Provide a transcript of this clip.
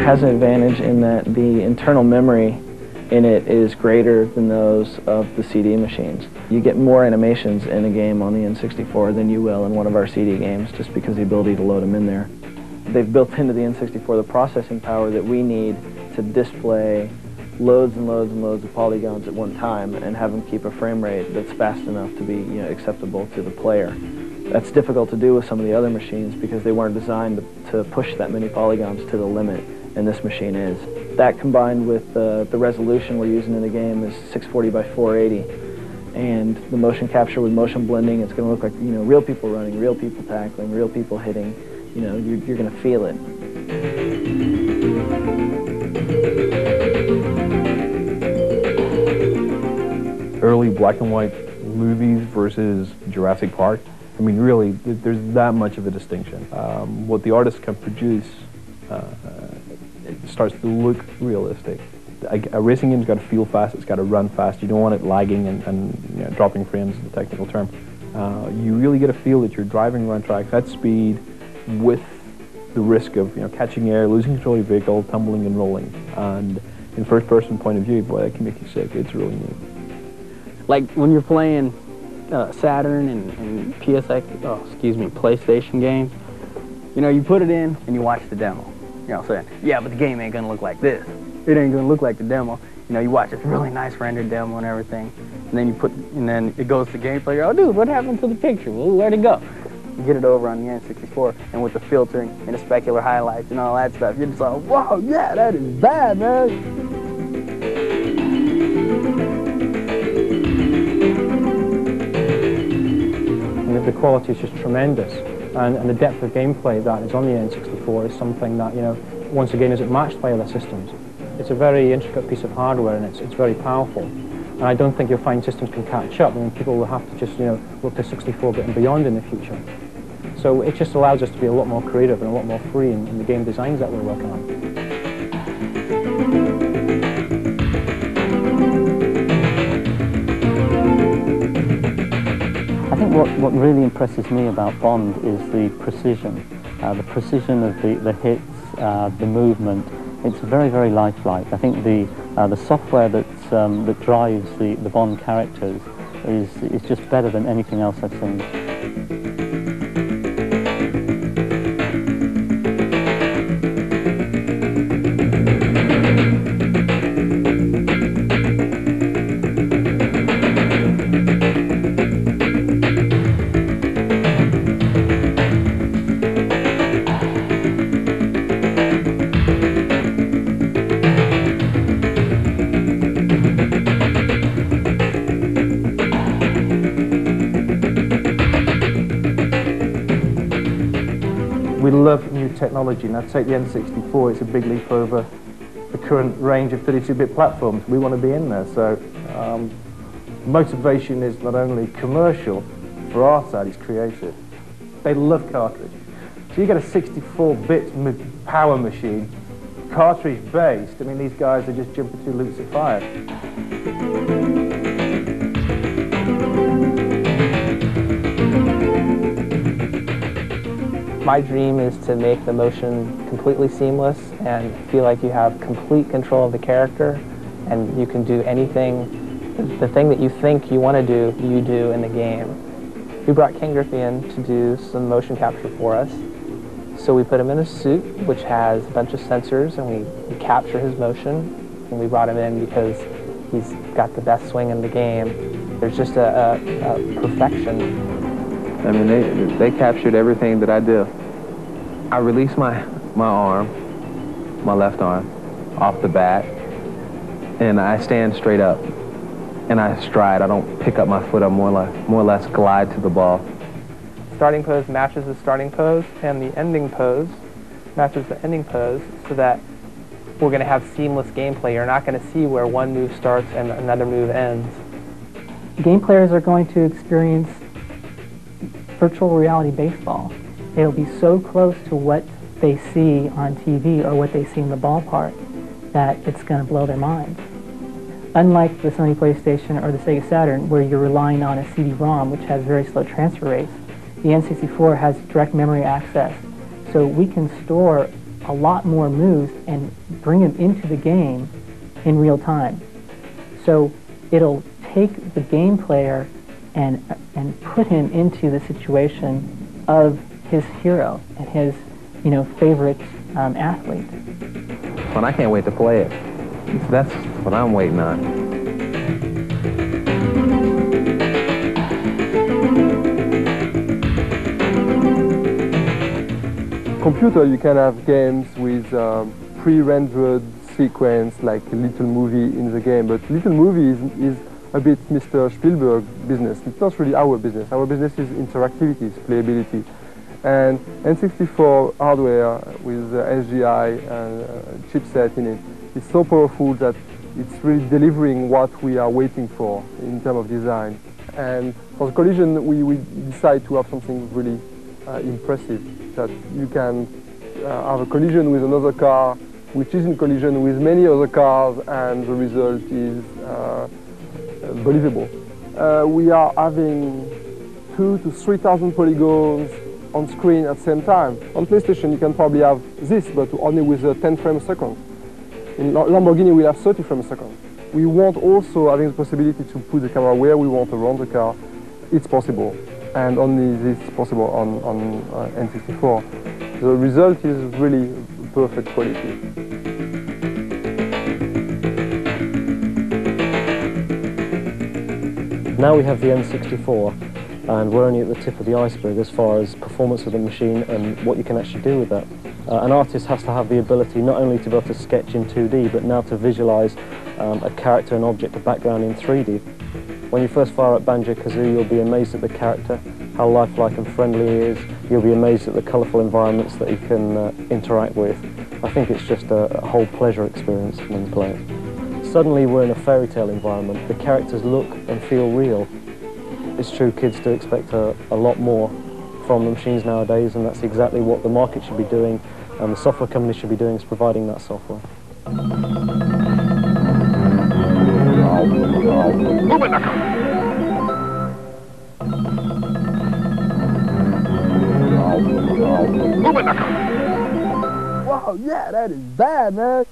has an advantage in that the internal memory in it is greater than those of the CD machines. You get more animations in a game on the N64 than you will in one of our CD games, just because of the ability to load them in there. They've built into the N64 the processing power that we need to display loads and loads and loads of polygons at one time and have them keep a frame rate that's fast enough to be acceptable to the player. That's difficult to do with some of the other machines because they weren't designed to push that many polygons to the limit, and this machine is. That combined with the resolution we're using in the game is 640 by 480, and the motion capture with motion blending, it's going to look like real people running, real people tackling, real people hitting. You're going to feel it. Early black and white movies versus Jurassic Park. I mean, really, there's that much of a distinction. What the artist can produce, it starts to look realistic. A racing game's got to feel fast, it's got to run fast. You don't want it lagging and dropping frames, is the technical term. You really get a feel that you're driving around tracks at speed with the risk of catching air, losing control of your vehicle, tumbling and rolling. And in first-person point of view, boy, that can make you sick. It's really neat. Like when you're playing Saturn and PlayStation games, you put it in and you watch the demo. You know what I'm saying? Yeah, but the game ain't gonna look like this. It ain't gonna look like the demo. You watch this really nice rendered demo and everything, and then it goes to gameplay. Oh, dude, what happened to the picture? Well, where'd it go? You get it over on the N64, and with the filtering and the specular highlights and all that stuff, you're just like, whoa, yeah, that is bad, man. The quality is just tremendous, and the depth of gameplay that is on the N64 is something that, once again, isn't matched by other systems. It's a very intricate piece of hardware, and it's very powerful. And I don't think you'll find systems can catch up. I mean, people will have to just, look to 64-bit and beyond in the future. So it just allows us to be a lot more creative and a lot more free in the game designs that we're working on. I think what really impresses me about Bond is the precision of the hits, the movement. It's very, very lifelike. I think the software that drives the Bond characters is just better than anything else I've seen. We love new technology. Now take the N64, it's a big leap over the current range of 32-bit platforms. We want to be in there, so motivation is not only commercial, for our side it's creative. They love cartridge. So you get a 64-bit power machine, cartridge-based. I mean, these guys are just jumping through loops of fire. My dream is to make the motion completely seamless and feel like you have complete control of the character and you can do anything, the thing that you think you want to do, you do in the game. We brought Ken Griffey in to do some motion capture for us. So we put him in a suit which has a bunch of sensors and we capture his motion, and we brought him in because he's got the best swing in the game. There's just a perfection. I mean, they captured everything that I do. I release my arm, my left arm, off the bat, and I stand straight up, and I stride. I don't pick up my foot. I more or less glide to the ball. Starting pose matches the starting pose, and the ending pose matches the ending pose, so that we're going to have seamless gameplay. You're not going to see where one move starts and another move ends. Game players are going to experience virtual reality baseball. It'll be so close to what they see on TV or what they see in the ballpark that it's going to blow their minds. Unlike the Sony PlayStation or the Sega Saturn, where you're relying on a CD-ROM, which has very slow transfer rates, the N64 has direct memory access. So we can store a lot more moves and bring them into the game in real time. So it'll take the game player and put him into the situation of his hero and his, favorite athlete. But I can't wait to play it. That's what I'm waiting on. Computer, you can have games with pre-rendered sequence like a little movie in the game, but little movie is a bit Mr. Spielberg business. It's not really our business. Our business is interactivity, it's playability. And N64 hardware with SGI and chipset in it is so powerful that it's really delivering what we are waiting for in terms of design. And for the collision, we decide to have something really impressive, that you can have a collision with another car which is in collision with many other cars, and the result is believable. We are having 2,000 to 3,000 polygons on screen at the same time. On PlayStation you can probably have this, but only with 10 frames a second. In Lamborghini we have 30 frames a second. We want also having the possibility to put the camera where we want around the car. It's possible, and only this is possible on N64. The result is really perfect quality. Now we have the N64, and we're only at the tip of the iceberg as far as performance of the machine and what you can actually do with that. An artist has to have the ability not only to be able to sketch in 2D, but now to visualize a character, an object, a background in 3D. When you first fire up Banjo-Kazooie, you'll be amazed at the character, how lifelike and friendly he is. You'll be amazed at the colourful environments that he can interact with. I think it's just a whole pleasure experience when you play it. Suddenly we're in a fairy tale environment. The characters look and feel real. It's true, kids do expect a lot more from the machines nowadays, and that's exactly what the market should be doing, and the software company should be doing, is providing that software. Wow, yeah, that is bad, man.